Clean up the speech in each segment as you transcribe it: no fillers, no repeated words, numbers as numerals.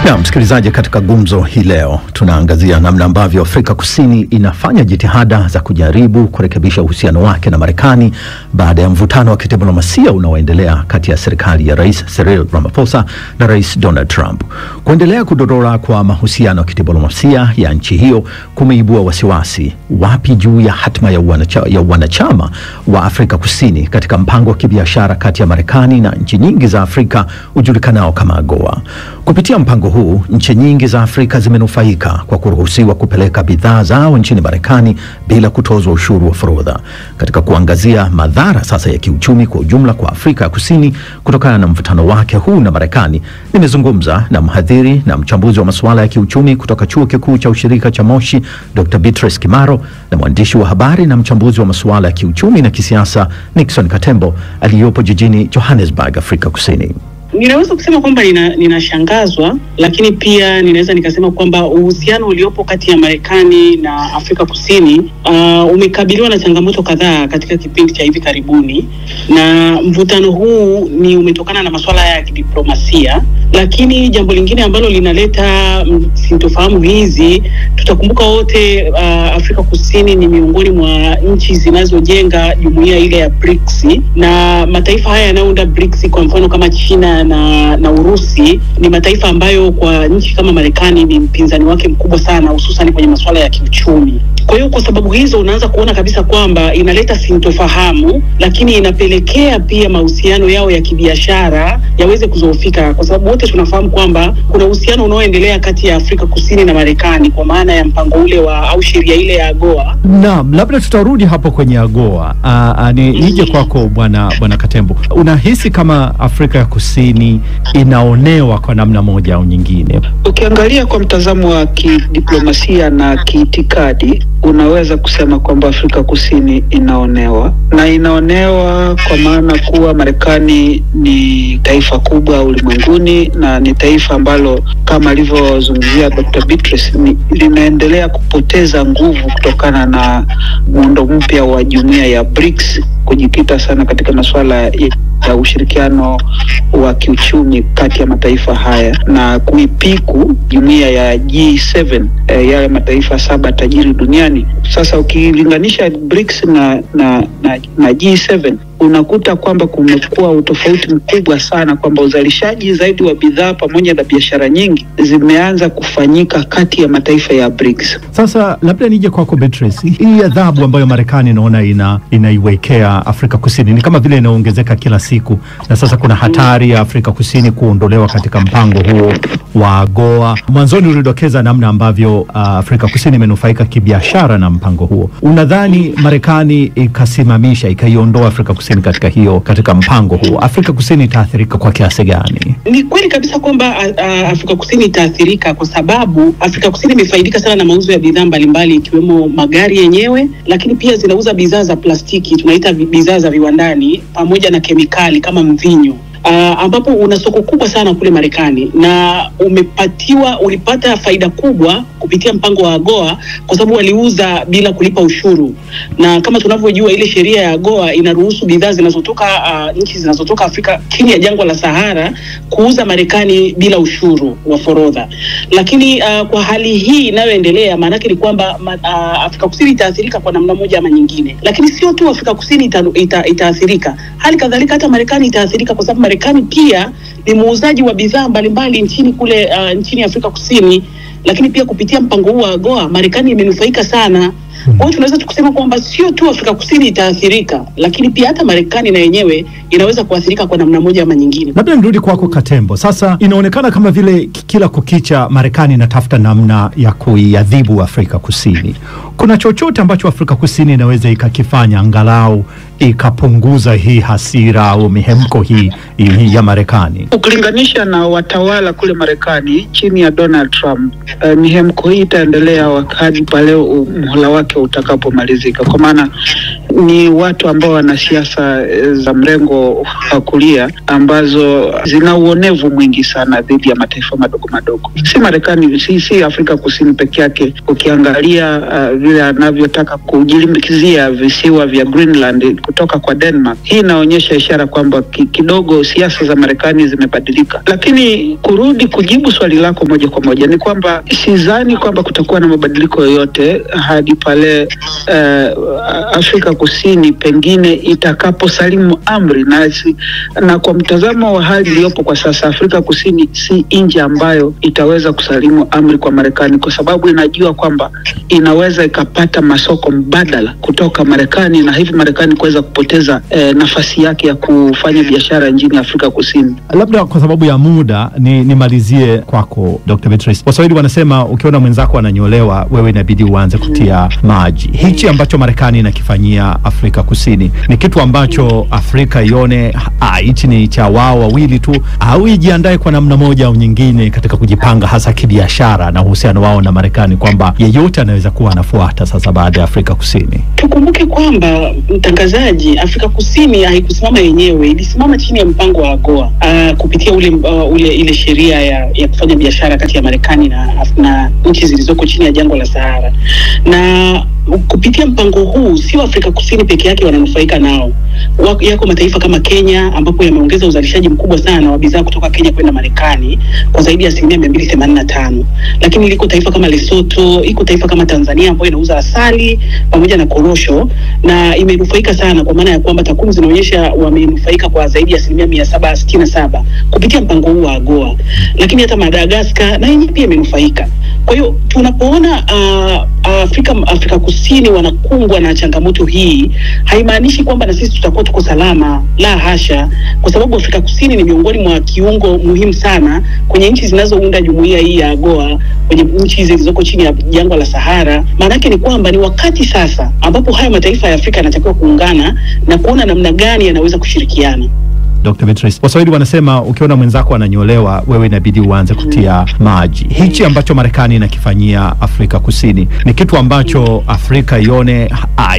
Na msikilizaji, katika gumzo hii leo tunaangazia namna ambavyo Afrika Kusini inafanya jitihada za kujaribu kurekebisha uhusiano wake na Marekani baada ya mvutano wa kidiplomasia unaoendelea kati ya serikali ya Rais Cyril Ramaphosa na Rais Donald Trump. Kuendelea kudorora kwa mahusiano ya kidiplomasia ya nchi hiyo kumeibua wasiwasi wapi juu ya hatma ya wanachama wa Afrika Kusini katika mpango wa kibiashara kati ya Marekani na nchi nyingi za Afrika ujulikanao kama AGOA. Kupitia mpango huu, nchi nyingi za Afrika zimenufaika kwa kuruhusiwa kupeleka bidhaa zao nchini Marekani bila kutozwa ushuru wa forodha. Katika kuangazia madhara sasa ya kiuchumi kwa ujumla kwa Afrika ya Kusini kutokana na mvutano wake huu na Marekani, nimezungumza na mhadhiri na mchambuzi wa masuala ya kiuchumi kutoka Chuo Kikuu cha Ushirika cha Moshi, Dr. Beatrice Kimaro, na mwandishi wa habari na mchambuzi wa masuala ya kiuchumi na kisiasa Nixon Katembo aliyopo jijini Johannesburg, Afrika Kusini. Ninaweza kusema kwamba ninashangazwa, lakini pia ninaweza nikasema kwamba uhusiano uliopo kati ya Marekani na Afrika Kusini umekabiliwa na changamoto kadhaa katika kipindi cha hivi karibuni, na mvutano huu umetokana na masuala ya kidiplomasia. Lakini jambo lingine ambalo linaleta sintofahamu hizi, tutakumbuka wote Afrika Kusini ni miongoni mwa nchi zinazojenga jumuiya ile ya BRICS, na mataifa haya yanayounda BRICS kwa mfano kama China na Urusi ni mataifa ambayo kwa nchi kama Marekani ni mpinzani wake mkubwa sana, hususan kwenye masuala ya kiuchumi. Kwa hiyo kwa sababu hizo unaanza kuona kabisa kwamba inaleta sintofahamu, lakini inapelekea pia mahusiano yao ya kibiashara yaweze kuzoofika, kwa sababu wote tunafahamu kwamba kuna uhusiano unaoendelea kati ya Afrika Kusini na Marekani kwa maana ya mpango ule au sheria ile ya AGOA. Naam, labda tutarudi hapo kwenye AGOA. Nije kwako bwana Katembo. Unahisi kama Afrika ya Kusini inaonewa kwa namna moja au nyingine? Ukiangalia kwa mtazamo wa kidiplomasia na kiitikadi, unaweza kusema kwamba Afrika Kusini inaonewa, na inaonewa kwa maana kuwa Marekani ni taifa kubwa ulimwenguni na ni taifa ambalo kama alivyozungumzia Dr. Beatrice linaendelea kupoteza nguvu kutokana na muundo mpya wa jumuiya ya BRICS kujikita sana katika masuala ya ushirikiano wa kiuchumi kati ya mataifa haya na kuipiku jumuiya ya G7, yale mataifa 7 tajiri duniani. Sasa ukilinganisha BRICS na G7, unakuta kwamba kumekuwa utofauti mkubwa sana, kwamba uzalishaji zaidi wa bidhaa pamoja na biashara nyingi zimeanza kufanyika kati ya mataifa ya BRICS. Sasa labda nije kwako Beatrice, hii adhabu ambayo Marekani inaona inaiwekea Afrika Kusini ni kama vile inaongezeka kila siku, na sasa kuna hatari ya Afrika Kusini kuondolewa katika mpango huo wa AGOA. Mwanzoni ulidokeza namna ambavyo Afrika Kusini imenufaika kibiashara na mpango huo. Unadhani Marekani ikaiondoa Afrika Kusini katika mpango huo, Afrika Kusini itaathirika kwa kiasi gani? Ni kweli kabisa kwamba Afrika Kusini itaathirika, kwa sababu Afrika Kusini imefaidika sana na mauzo ya bidhaa mbalimbali ikiwemo magari yenyewe, lakini pia zinauza bidhaa za plastiki, tunaita bidhaa za viwandani, pamoja na kemikali kama mvinyo. Ambapo una soko kubwa sana kule Marekani, na ulipata faida kubwa kupitia mpango wa AGOA kwa sababu waliuza bila kulipa ushuru. Na kama tunavyojua ile sheria ya AGOA inaruhusu bidhaa zinazotoka nchi zinazotoka Afrika chini ya jangwa la Sahara kuuza Marekani bila ushuru wa forodha. Lakini kwa hali hii inayoendelea, maana yake ni kwamba Afrika Kusini itaathirika kwa namna moja ama nyingine. Lakini sio tu Afrika Kusini itaathirika, hali kadhalika hata Marekani itaathirika, kwa sababu Marekani pia ni muuzaji wa bidhaa mbalimbali nchini Afrika Kusini. Lakini pia kupitia mpango huu wa AGOA Marekani imenufaika sana. Kwa hiyo tunaweza kusema kwamba sio tu Afrika Kusini itaathirika, lakini pia hata Marekani na yenyewe inaweza kuathirika kwa namna moja ama nyingine. Labda nirudi kwako Katembo. Sasa inaonekana kama vile kila kukicha Marekani inatafuta namna ya kuiadhibu Afrika Kusini. Kuna chochote ambacho Afrika Kusini inaweza ikakifanya angalau ikapunguza hii hasira au mihemko hii ya Marekani? Ukilinganisha na watawala kule Marekani chini ya Donald Trump, mihemko hii itaendelea wakati pale muhula wake utakapomalizika, kwa maana ni watu ambao wana siasa za mrengo wa kulia ambazo zina uonevu mwingi sana dhidi ya mataifa madogo madogo. Si Marekani, si Afrika Kusini peke yake. Ukiangalia vile anavyotaka kujilimbikizia visiwa vya Greenland kutoka kwa Denmark. Hii inaonyesha ishara kwamba kidogo siasa za Marekani zimebadilika. Lakini kurudi kujibu swali lako moja kwa moja ni kwamba sidhani kwamba kutakuwa na mabadiliko yoyote hadi pale Afrika Kusini pengine itakaposalimu amri, na kwa mtazamo wa hali iliyopo kwa sasa, Afrika Kusini si nchi ambayo itaweza kusalimu amri kwa Marekani, kwa sababu inajua kwamba inaweza ikapata masoko mbadala kutoka Marekani, na hivi Marekani kuweza kupoteza nafasi yake ya kufanya biashara nchini Afrika Kusini. Labda kwa sababu ya muda nimalizie kwako Dr. Beatrice. Waswahili wanasema ukiona mwenzako ananyolewa wewe inabidi uanze kutia maji. Hichi ambacho Marekani inakifanyia Afrika Kusini ni kitu ambacho Afrika ione hichi ni cha wao wawili tu, au ijiandae kwa namna moja au nyingine katika kujipanga hasa kibiashara na uhusiano wao na Marekani, kwamba yeyote anaweza kuwa anafuata sasa baada ya Afrika Kusini? Tukumbuke kwamba mtangazaji, Afrika Kusini haikusimama yenyewe, ilisimama chini ya mpango wa AGOA kupitia ile sheria ya kufanya biashara kati ya Marekani na nchi zilizoko chini ya jangwa la Sahara. Na kupitia mpango huu sio Afrika Kusini peke yake wananufaika nao. Yako mataifa kama Kenya ambapo yameongeza uzalishaji mkubwa sana wa bidhaa kutoka Kenya kwenda Marekani kwa zaidi ya 285. Lakini liko taifa kama Lesotho, iko taifa kama Tanzania ambayo inauza asali pamoja na korosho na imenufaika sana, kwa maana ya kwamba takwimu zinaonyesha wamenufaika kwa zaidi ya 767 kupitia mpango huu wa AGOA. Lakini hata Madagascar na yenyewe pia imenufaika. Kwa hiyo tunapoona Afrika Kusini wanakumbwa na changamoto hii, haimaanishi kwamba na sisi tutakuwa tuko salama. La hasha, kwa sababu Afrika Kusini ni miongoni mwa kiungo muhimu sana kwenye nchi zinazounda jumuiya hii ya AGOA, kwenye nchi zilizoko chini ya jangwa la Sahara. Maana yake ni kwamba ni wakati sasa ambapo haya mataifa ya Afrika yanatakiwa kuungana na kuona namna gani yanaweza kushirikiana. Dr. Beatrice, Waswahili wanasema ukiona mwenzako ananyolewa wewe inabidi uanze kutia maji. Hichi ambacho Marekani inakifanyia Afrika Kusini ni kitu ambacho Afrika ione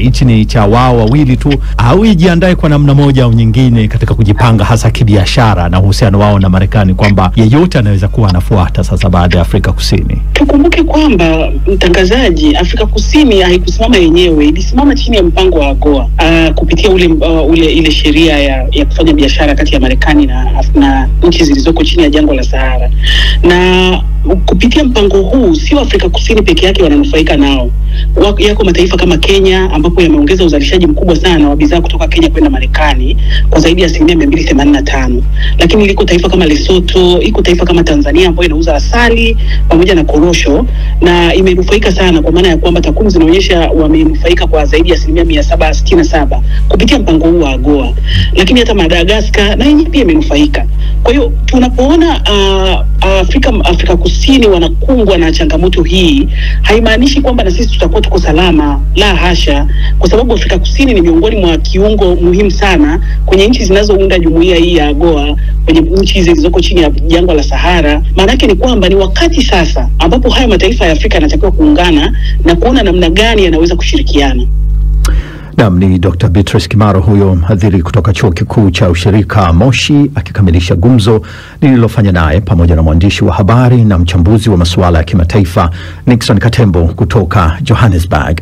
hichi ni cha wao wawili tu, au ijiandae kwa namna moja au nyingine katika kujipanga hasa kibiashara na uhusiano wao na Marekani, kwamba yeyote anaweza kuwa anafuata sasa baada ya Afrika Kusini? Tukumbuke kwamba mtangazaji, Afrika Kusini haikusimama yenyewe, ilisimama chini ya mpango wa AGOA kupitia ile sheria ya kufanya biashara kati ya Marekani na nchi zilizoko chini ya jangwa la Sahara. Na kupitia mpango huu sio Afrika Kusini peke yake wananufaika nao. Yako mataifa kama Kenya ambapo yameongeza uzalishaji mkubwa sana wa bidhaa kutoka Kenya kwenda Marekani kwa zaidi ya 285. Lakini liko taifa kama Lesotho, iko taifa kama Tanzania ambayo inauza asali pamoja na korosho na imenufaika sana, kwa maana ya kwamba takwimu zinaonyesha wamenufaika kwa zaidi ya 767 kupitia mpango huu wa AGOA. Lakini hata Madagascar na yenyewe pia imenufaika. Kwa hiyo tunapoona Afrika Kusini wanakumbwa na changamoto hii, haimaanishi kwamba na sisi tutakuwa tuko salama. La hasha, kwa sababu Afrika Kusini ni miongoni mwa kiungo muhimu sana kwenye nchi zinazounda jumuiya hii ya AGOA, kwenye nchi zilizoko chini ya jangwa la Sahara. Maana yake ni kwamba ni wakati sasa ambapo haya mataifa ya Afrika yanatakiwa kuungana na kuona namna gani yanaweza kushirikiana. Naam, ni Dr. Beatrice Kimaro huyo, mhadhiri kutoka Chuo Kikuu cha Ushirika Moshi, akikamilisha gumzo nililofanya naye pamoja na mwandishi wa habari na mchambuzi wa masuala ya kimataifa Nixon Katembo kutoka Johannesburg.